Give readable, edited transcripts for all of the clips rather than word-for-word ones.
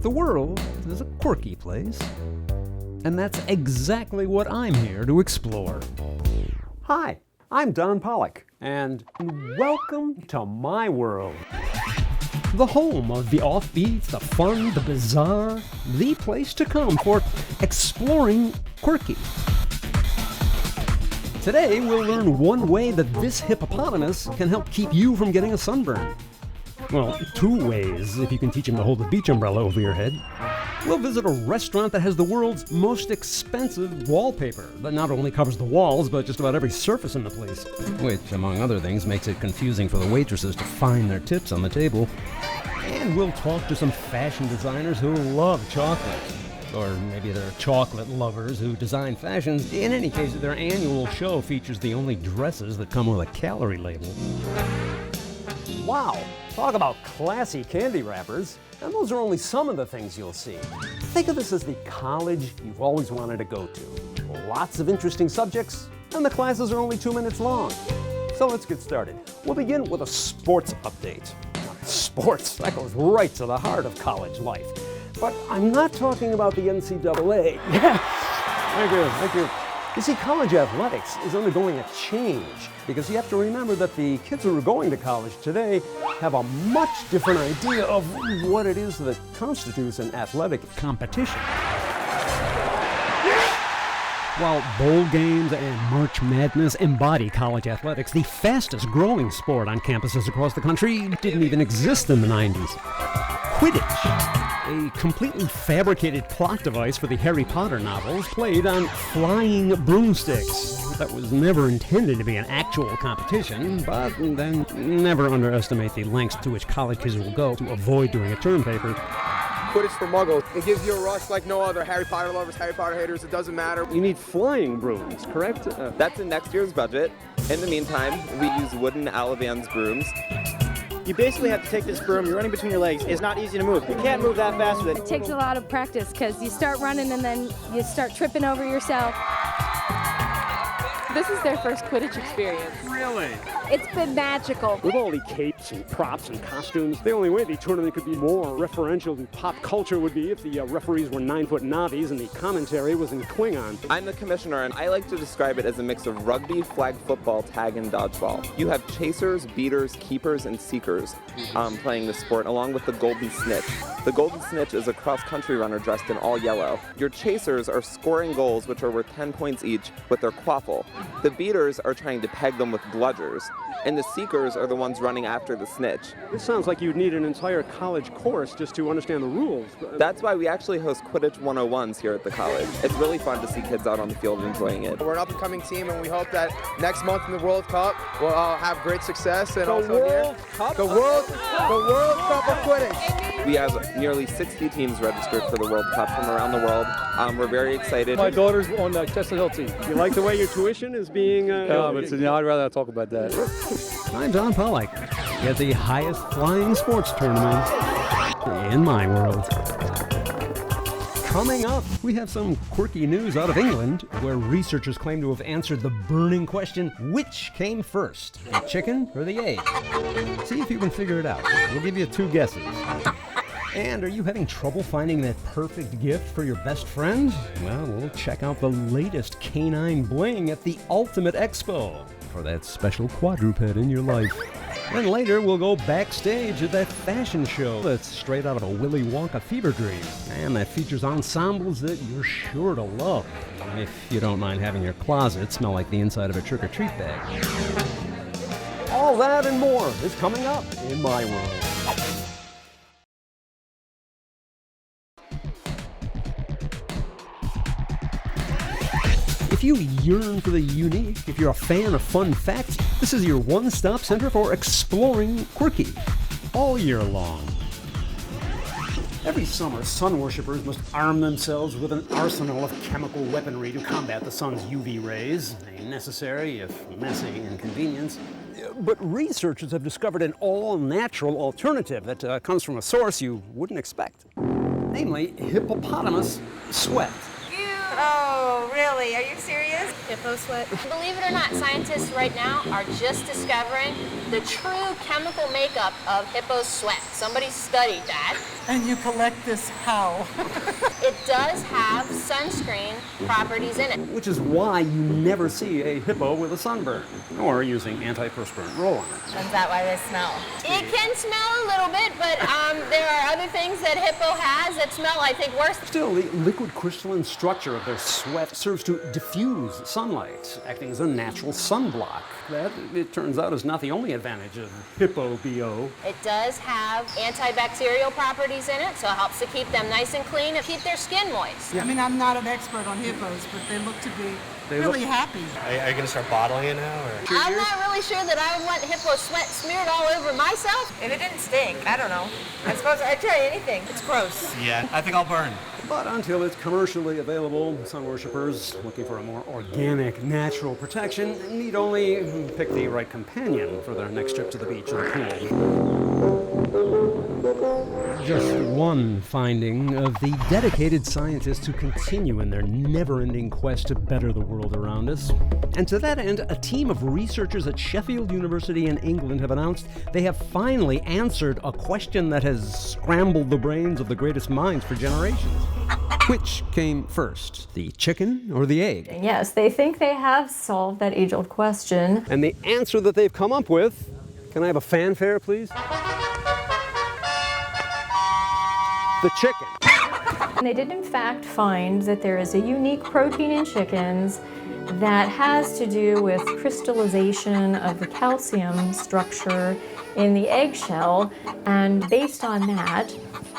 The world is a quirky place, and that's exactly what I'm here to explore. Hi, I'm Don Pollock, and welcome to my world. The home of the offbeat, the fun, the bizarre, the place to come for exploring quirky. Today, we'll learn one way that this hippopotamus can help keep you from getting a sunburn. Well, two ways, if you can teach him to hold a beach umbrella over your head. We'll visit a restaurant that has the world's most expensive wallpaper that not only covers the walls, but just about every surface in the place. Which, among other things, makes it confusing for the waitresses to find their tips on the table. And we'll talk to some fashion designers who love chocolate. Or maybe they're chocolate lovers who design fashions. In any case, their annual show features the only dresses that come with a calorie label. Wow, talk about classy candy wrappers. And those are only some of the things you'll see. Think of this as the college you've always wanted to go to. Lots of interesting subjects, and the classes are only 2 minutes long. So let's get started. We'll begin with a sports update. Sports, that goes right to the heart of college life. But I'm not talking about the NCAA. Yeah, thank you. You see, college athletics is undergoing a change because you have to remember that the kids who are going to college today have a much different idea of what it is that constitutes an athletic competition. While bowl games and March Madness embody college athletics, the fastest growing sport on campuses across the country didn't even exist in the 90s. Quidditch, a completely fabricated plot device for the Harry Potter novels, played on flying broomsticks. That was never intended to be an actual competition, but then never underestimate the lengths to which college kids will go to avoid doing a term paper. Quidditch for muggles. It gives you a rush like no other. Harry Potter lovers, Harry Potter haters, it doesn't matter. You need flying brooms, correct? That's in next year's budget. In the meantime, we use wooden Alabans brooms. You basically have to take this broom, you're running between your legs. It's not easy to move. You can't move that fast with it. It takes a lot of practice because you start running and then you start tripping over yourself. This is their first Quidditch experience. Really? It's been magical. With all the capes and props and costumes, the only way the tournament could be more referential to pop culture would be if the referees were 9-foot Navis and the commentary was in Klingon. I'm the commissioner, and I like to describe it as a mix of rugby, flag football, tag, and dodgeball. You have chasers, beaters, keepers, and seekers playing the sport, along with the Golden Snitch. The Golden Snitch is a cross-country runner dressed in all yellow. Your chasers are scoring goals, which are worth 10 points each, with their quaffle. The beaters are trying to peg them with bludgers, and the seekers are the ones running after the snitch. This sounds like you'd need an entire college course just to understand the rules. That's why we actually host Quidditch 101s here at the college. It's really fun to see kids out on the field enjoying it. We're an up-and-coming team, and we hope that next month in the World Cup we'll have great success. And The World Cup of Quidditch. We have nearly 60 teams registered for the World Cup from around the world. We're very excited. My daughter's on the Chestnut Hill team. You like the way your tuition is being... I'd rather not talk about that. I'm Don Pollock at the highest flying sports tournament in my world. Coming up, we have some quirky news out of England, where researchers claim to have answered the burning question, which came first, the chicken or the egg? See if you can figure it out. We'll give you 2 guesses. And are you having trouble finding that perfect gift for your best friend? Well, we'll check out the latest canine bling at the Ultimate Expo for that special quadruped in your life. And later, we'll go backstage at that fashion show that's straight out of a Willy Wonka fever dream, and that features ensembles that you're sure to love, if you don't mind having your closet smell like the inside of a trick-or-treat bag. All that and more is coming up in my world. If you yearn for the unique, if you're a fan of fun facts, this is your one-stop center for exploring quirky all year long. Every summer, sun worshippers must arm themselves with an arsenal of chemical weaponry to combat the sun's UV rays, a necessary, if messy, inconvenience. But researchers have discovered an all-natural alternative that comes from a source you wouldn't expect, namely hippopotamus sweat. Oh, really? Are you serious? Hippo sweat. Believe it or not, scientists right now are just discovering the true chemical makeup of hippo's sweat. Somebody studied that. And you collect this how? It does have sunscreen properties in it. Which is why you never see a hippo with a sunburn, or using antiperspirant roll-on. Is that why they smell? It can smell a little bit, but there are other things that hippo has that smell, I think, worse. Still, the liquid crystalline structure of their sweat serves to diffuse sunlight, acting as a natural sunblock. That, it turns out, is not the only advantage of Hippo BO. It does have antibacterial properties in it, so it helps to keep them nice and clean and keep their skin moist. I mean, I'm not an expert on hippos, but they look to be really happy. Are you going to start bottling it now? Or? I'm not really sure that I would want hippo sweat smeared all over myself. If it didn't stink, I don't know. I suppose I'd try anything. It's gross. Yeah, I think I'll burn. But until it's commercially available, sun worshippers looking for a more organic, natural protection need only pick the right companion for their next trip to the beach or the pool. Just one finding of the dedicated scientists who continue in their never-ending quest to better the world around us. And to that end, a team of researchers at Sheffield University in England have announced they have finally answered a question that has scrambled the brains of the greatest minds for generations. Which came first, the chicken or the egg? Yes, they think they have solved that age-old question. And the answer that they've come up with, can I have a fanfare, please? The chicken. And they did in fact find that there is a unique protein in chickens that has to do with crystallization of the calcium structure in the eggshell, and based on that,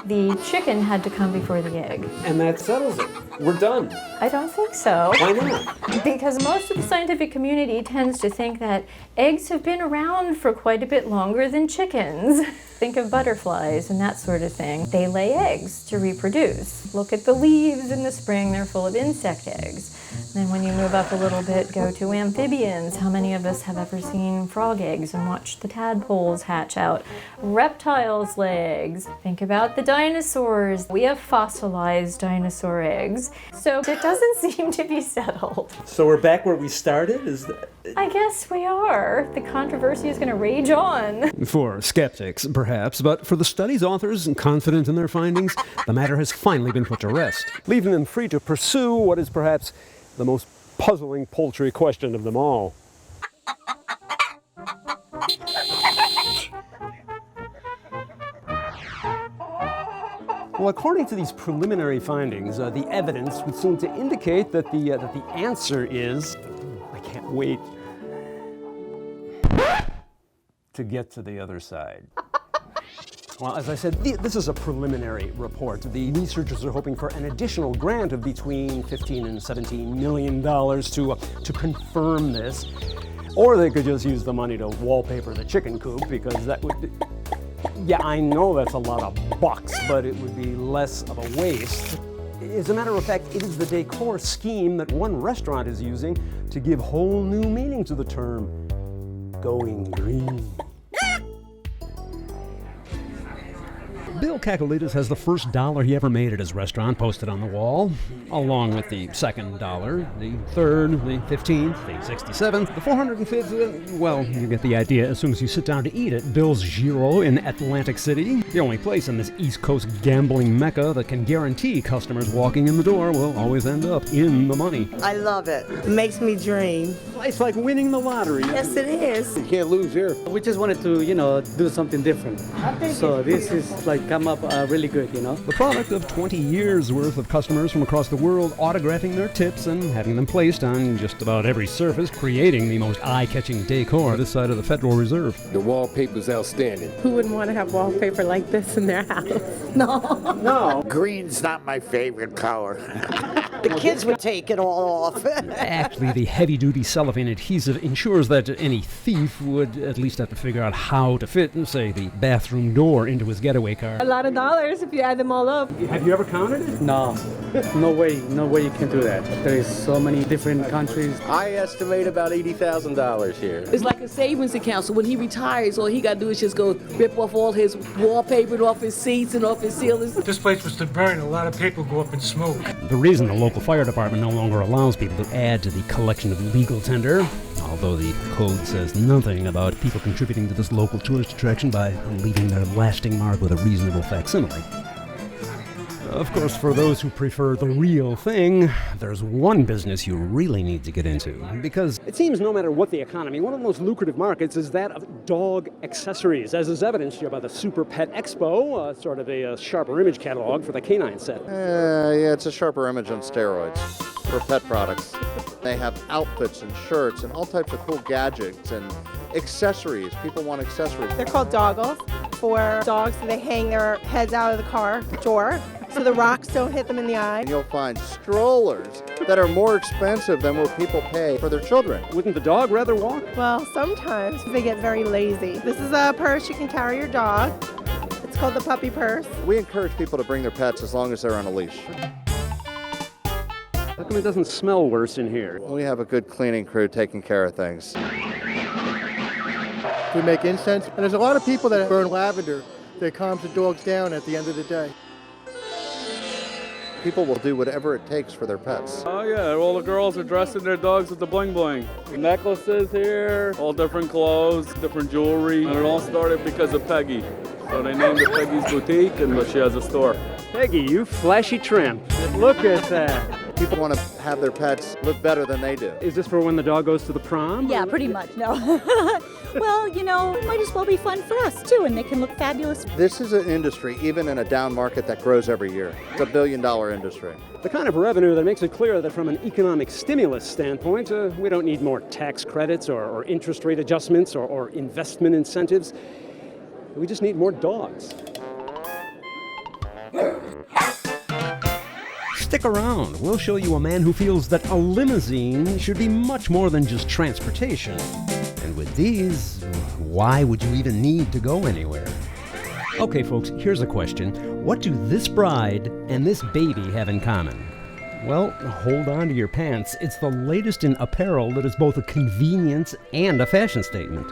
the chicken had to come before the egg. And that settles it. We're done. I don't think so. Why not? Because most of the scientific community tends to think that eggs have been around for quite a bit longer than chickens. Think of butterflies and that sort of thing. They lay eggs to reproduce. Look at the leaves in the spring, they're full of insect eggs. Then when you move up a little bit, go to amphibians. How many of us have ever seen frog eggs and watched the tadpoles hatch out? Reptiles lay eggs. Think about the dinosaurs. We have fossilized dinosaur eggs. So it doesn't seem to be settled. So we're back where we started? I guess we are. The controversy is going to rage on. For skeptics, perhaps, but for the study's authors, confident in their findings, the matter has finally been put to rest, leaving them free to pursue what is perhaps the most puzzling poultry question of them all. Well, according to these preliminary findings, the evidence would seem to indicate that the answer is, I can't wait to get to the other side. Well, as I said, this is a preliminary report. The researchers are hoping for an additional grant of between $15 and $17 million to confirm this. Or they could just use the money to wallpaper the chicken coop, because that would... Yeah, I know that's a lot of bucks, but it would be less of a waste. As a matter of fact, it is the decor scheme that one restaurant is using to give whole new meaning to the term going green. Bill Kakalitis has the first dollar he ever made at his restaurant posted on the wall, along with the second dollar, the third, the 15th, the 67th, the 405th, well, you get the idea as soon as you sit down to eat at Bill's Giro in Atlantic City, the only place in this East Coast gambling mecca that can guarantee customers walking in the door will always end up in the money. I love it. It makes me dream. It's like winning the lottery. Yes, it is. You can't lose here. We just wanted to, do something different. So this is come up really good, The product of 20 years worth of customers from across the world autographing their tips and having them placed on just about every surface, creating the most eye-catching decor this side of the Federal Reserve. The wallpaper's outstanding. Who wouldn't want to have wallpaper like this in their house? No. Green's not my favorite color. The kids would take it all off. Actually, the heavy-duty cellophane adhesive ensures that any thief would at least have to figure out how to fit, say, the bathroom door into his getaway car. A lot of dollars if you add them all up. Have you ever counted it? No way you can do that. There is so many different countries. I estimate about $80,000 here. It's like a savings account, so when he retires, all he got to do is just go rip off all his wallpaper, off his seats and off his ceilings. This place was to burn. A lot of paper go up in smoke. The reason the local fire department no longer allows people to add to the collection of legal tender, although the code says nothing about people contributing to this local tourist attraction by leaving their lasting mark with a reasonable facsimile. Of course, for those who prefer the real thing, there's one business you really need to get into, because it seems no matter what the economy, one of the most lucrative markets is that of dog accessories, as is evidenced here by the Super Pet Expo, sort of a sharper image catalog for the canine set. Yeah, it's a sharper image on steroids for pet products. They have outfits and shirts and all types of cool gadgets and accessories. People want accessories. They're called doggles for dogs, so they hang their heads out of the car door so the rocks don't hit them in the eye. And you'll find strollers that are more expensive than what people pay for their children. Wouldn't the dog rather walk? Well, sometimes they get very lazy. This is a purse you can carry your dog. It's called the puppy purse. We encourage people to bring their pets as long as they're on a leash. How come it doesn't smell worse in here? We have a good cleaning crew taking care of things. We make incense, and there's a lot of people that burn lavender that calms the dogs down at the end of the day. People will do whatever it takes for their pets. Oh yeah, all the girls are dressing their dogs with the bling bling. The necklaces here, all different clothes, different jewelry. And it all started because of Peggy. So they named it Peggy's Boutique, and she has a store. Peggy, you flashy tramp. Look at that. People want to have their pets live better than they do. Is this for when the dog goes to the prom? Yeah, pretty much, no. Well, you know, it might as well be fun for us, too, and they can look fabulous. This is an industry, even in a down market, that grows every year. It's $1 billion industry. The kind of revenue that makes it clear that from an economic stimulus standpoint, we don't need more tax credits or interest rate adjustments or investment incentives. We just need more dogs. stick around. We'll show you a man who feels that a limousine should be much more than just transportation. And with these, why would you even need to go anywhere? Okay, folks, here's a question. What do this bride and this baby have in common? Well, hold on to your pants. It's the latest in apparel that is both a convenience and a fashion statement.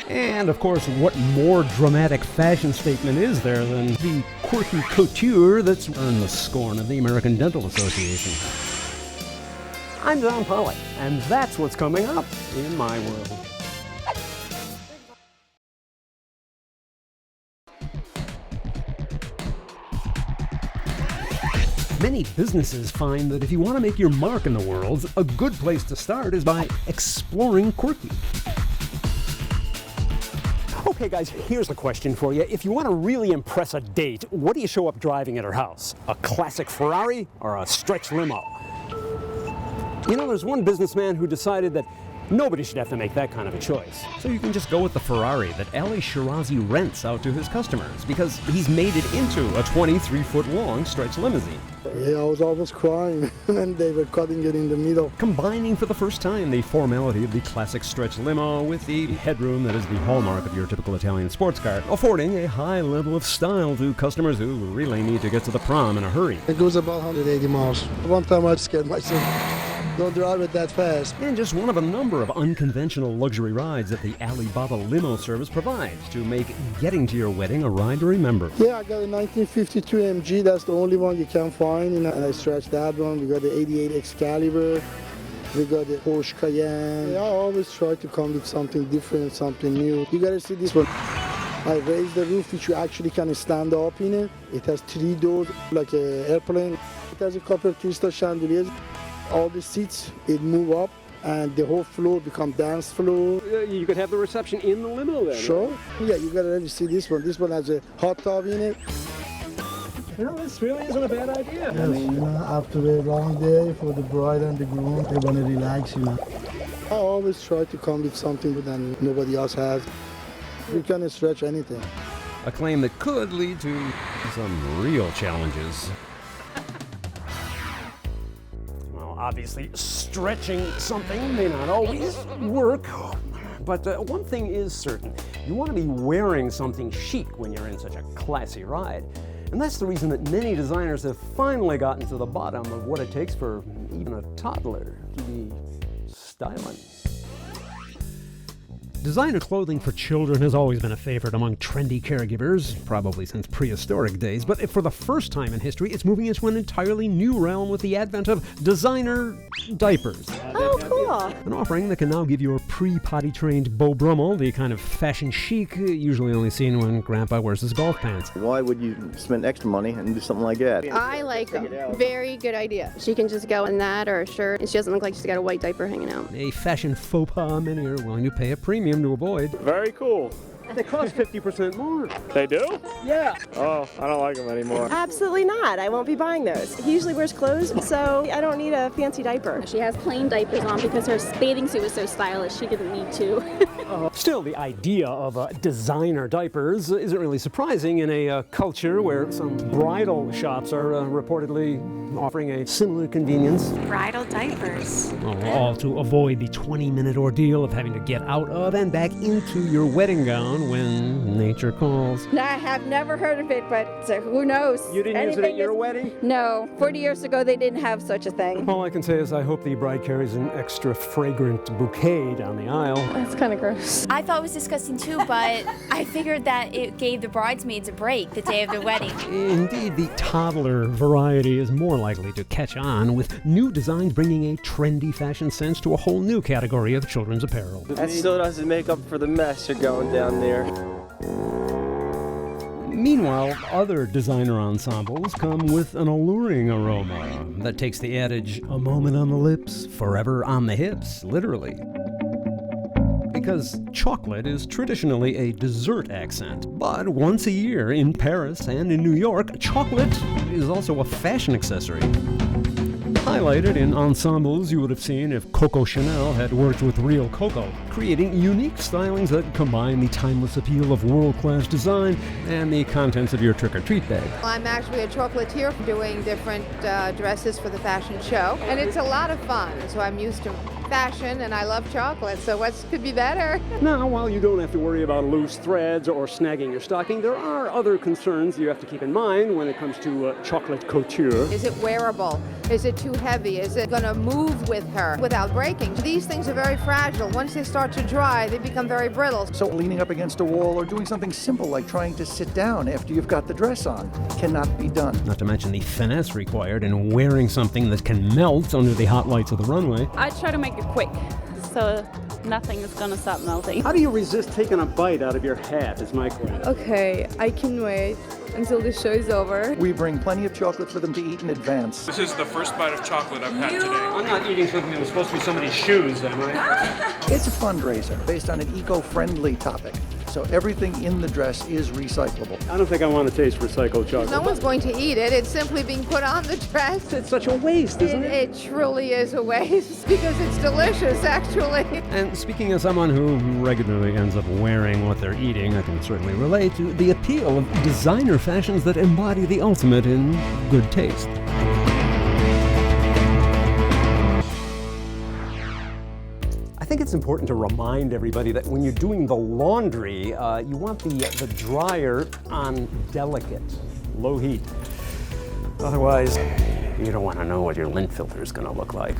And, of course, what more dramatic fashion statement is there than the quirky couture that's earned the scorn of the American Dental Association? I'm Don Pollock, and that's what's coming up in my world. Many businesses find that if you want to make your mark in the world, a good place to start is by exploring Quirky. Okay guys, here's the question for you. If you want to really impress a date, what do you show up driving at her house? A classic Ferrari or a stretch limo? You know, there's one businessman who decided that nobody should have to make that kind of a choice. So you can just go with the Ferrari that Ali Shirazi rents out to his customers because he's made it into a 23-foot-long stretch limousine. Yeah, I was almost crying and they were cutting it in the middle. Combining for the first time the formality of the classic stretch limo with the headroom that is the hallmark of your typical Italian sports car, affording a high level of style to customers who really need to get to the prom in a hurry. It goes about 180 miles. One time I scared myself. Don't drive it that fast. And just one of a number of unconventional luxury rides that the Alibaba limo service provides to make getting to your wedding a ride to remember. Yeah, I got a 1952 MG. That's the only one you can find. And I stretched that one. We got the 88 Excalibur. We got the Porsche Cayenne. Yeah, I always try to come with something different, something new. You gotta see this one. I raised the roof, which you actually can stand up in it. It has 3 doors, like an airplane. It has a couple of crystal chandeliers. All the seats, it move up, and the whole floor become dance floor. You could have the reception in the limo then. Sure. Yeah, you gotta really see this one. This one has a hot tub in it. You know, this really isn't a bad idea. Yes, you know, after a long day for the bride and the groom, they want to relax, you know. I always try to come with something that nobody else has. You can stretch anything. A claim that could lead to some real challenges. Obviously, stretching something may not always work, but one thing is certain. You want to be wearing something chic when you're in such a classy ride. And that's the reason that many designers have finally gotten to the bottom of what it takes for even a toddler to be styling. Designer clothing for children has always been a favorite among trendy caregivers, probably since prehistoric days, but for the first time in history, it's moving into an entirely new realm with the advent of designer diapers. Oh, cool. An offering that can now give your pre-potty trained Beau Brummel the kind of fashion chic usually only seen when Grandpa wears his golf pants. Why would you spend extra money and do something like that? I like them. Very good idea. She can just go in that or a shirt, and she doesn't look like she's got a white diaper hanging out. A fashion faux pas many are willing to pay a premium to avoid. Very cool. They cost 50% more. They do? Yeah. Oh, I don't like them anymore. Absolutely not. I won't be buying those. He usually wears clothes, so I don't need a fancy diaper. She has plain diapers on because her bathing suit was so stylish she didn't need to. Still, the idea of designer diapers isn't really surprising in a culture where some bridal shops are reportedly offering a similar convenience. Bridal diapers. All to avoid the 20-minute ordeal of having to get out of and back into your wedding gown when nature calls. I have never heard of it, but who knows? You didn't use it at your wedding? No. 40 years ago, they didn't have such a thing. All I can say is I hope the bride carries an extra fragrant bouquet down the aisle. That's kind of gross. I thought it was disgusting too, but I figured that it gave the bridesmaids a break the day of the wedding. Indeed, the toddler variety is more likely to catch on, with new designs bringing a trendy fashion sense to a whole new category of children's apparel. That still doesn't make up for the mess you're going down there. Meanwhile, other designer ensembles come with an alluring aroma that takes the adage, a moment on the lips, forever on the hips, literally. Because chocolate is traditionally a dessert accent, but once a year in Paris and in New York, chocolate is also a fashion accessory. Highlighted in ensembles you would have seen if Coco Chanel had worked with real cocoa, creating unique stylings that combine the timeless appeal of world-class design and the contents of your trick-or-treat bag. I'm actually a chocolatier doing different dresses for the fashion show, and it's a lot of fun. So I'm used to fashion and I love chocolate, so what could be better? Now, while you don't have to worry about loose threads or snagging your stocking, there are other concerns you have to keep in mind when it comes to chocolate couture. Is it wearable? Is it too heavy? Is it going to move with her without breaking? These things are very fragile. Once they start to dry, they become very brittle. So leaning up against a wall or doing something simple like trying to sit down after you've got the dress on cannot be done. Not to mention the finesse required in wearing something that can melt under the hot lights of the runway. I try to make it quick, so nothing is gonna stop melting. How do you resist taking a bite out of your hat is my question. Okay, I can wait until the show is over. We bring plenty of chocolate for them to eat in advance. This is the first bite of chocolate I've had today. I'm not eating something that was supposed to be somebody's shoes, am I? It's a fundraiser based on an eco-friendly topic. So everything in the dress is recyclable. I don't think I want to taste recycled chocolate. No one's going to eat it. It's simply being put on the dress. It's such a waste, isn't it? It truly is a waste because it's delicious, actually. And speaking as someone who regularly ends up wearing what they're eating, I can certainly relate to the appeal of designer fashions that embody the ultimate in good taste. I think it's important to remind everybody that when you're doing the laundry, you want the dryer on delicate, low heat. Otherwise, you don't want to know what your lint filter is going to look like.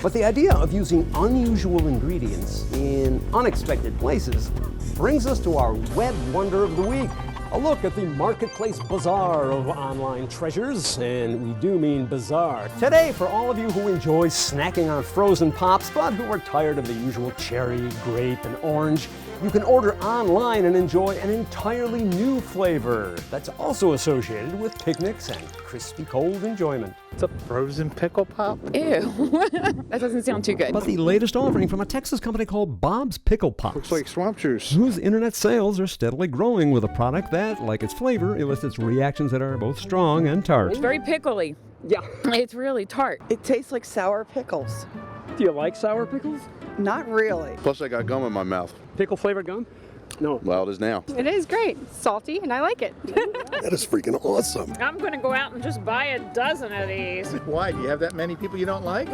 But the idea of using unusual ingredients in unexpected places brings us to our web wonder of the week. A look at the marketplace bazaar of online treasures, and we do mean bizarre. Today, for all of you who enjoy snacking on frozen pops, but who are tired of the usual cherry, grape, and orange, you can order online and enjoy an entirely new flavor that's also associated with picnics and crispy cold enjoyment. It's a Frozen Pickle Pop? Ew, that doesn't sound too good. But the latest offering from a Texas company called Bob's Pickle Pops. Looks like swamp juice. Whose internet sales are steadily growing with a product that, like its flavor, elicits reactions that are both strong and tart. It's very pickly. Yeah. It's really tart. It tastes like sour pickles. Do you like sour pickles? Not really. Plus I got gum in my mouth. Pickle flavored gum? No. Well, it is now. It is great. Salty, and I like it. That is freaking awesome. I'm going to go out and just buy a dozen of these. Why? Do you have that many people you don't like?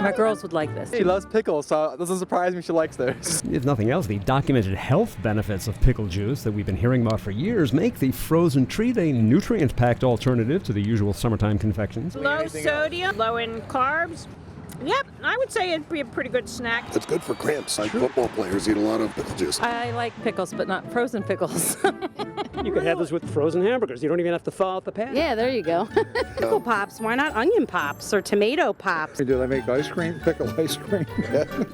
My girls would like this. She loves pickles, so it doesn't surprise me she likes theirs. If nothing else, the documented health benefits of pickle juice that we've been hearing about for years make the frozen treat a nutrient-packed alternative to the usual summertime confections. Low sodium, low in carbs, Yep, I would say it'd be a pretty good snack. It's good for cramps. Like football players eat a lot of pickle juice. I like pickles, but not frozen pickles. You could have this with frozen hamburgers. You don't even have to thaw out the patty. Yeah, there you go. Pickle pops, why not onion pops or tomato pops? Do they make ice cream? Pickle ice cream?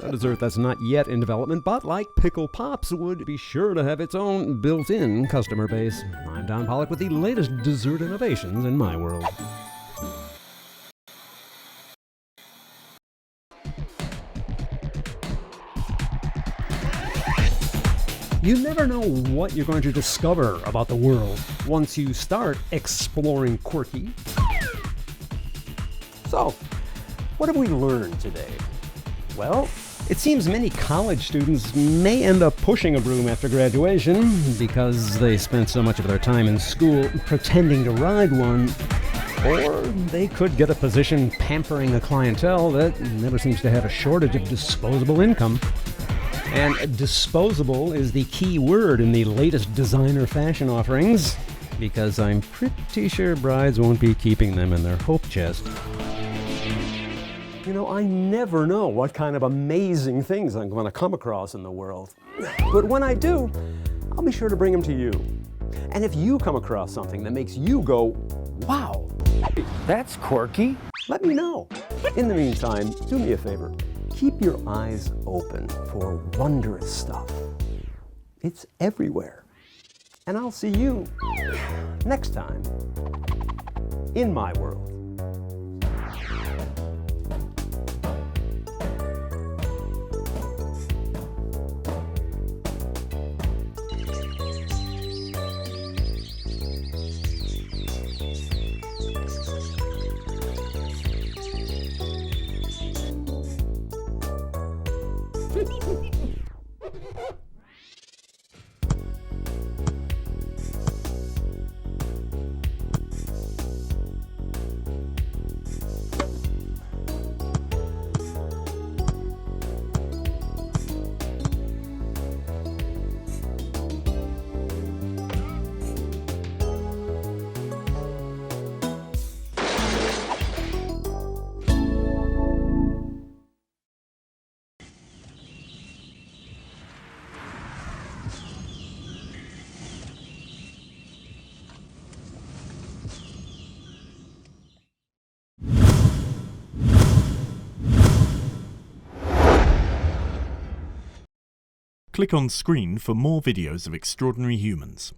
A dessert that's not yet in development, but like Pickle Pops, would be sure to have its own built-in customer base. I'm Don Pollock with the latest dessert innovations in my world. You never know what you're going to discover about the world once you start exploring Quirky. So, what have we learned today? Well, it seems many college students may end up pushing a broom after graduation because they spent so much of their time in school pretending to ride one. Or they could get a position pampering a clientele that never seems to have a shortage of disposable income. And disposable is the key word in the latest designer fashion offerings, because I'm pretty sure brides won't be keeping them in their hope chest. You know, I never know what kind of amazing things I'm going to come across in the world. But when I do, I'll be sure to bring them to you. And if you come across something that makes you go, wow, that's quirky, let me know. In the meantime, do me a favor. Keep your eyes open for wondrous stuff. It's everywhere. And I'll see you next time in my world. Click on screen for more videos of extraordinary humans.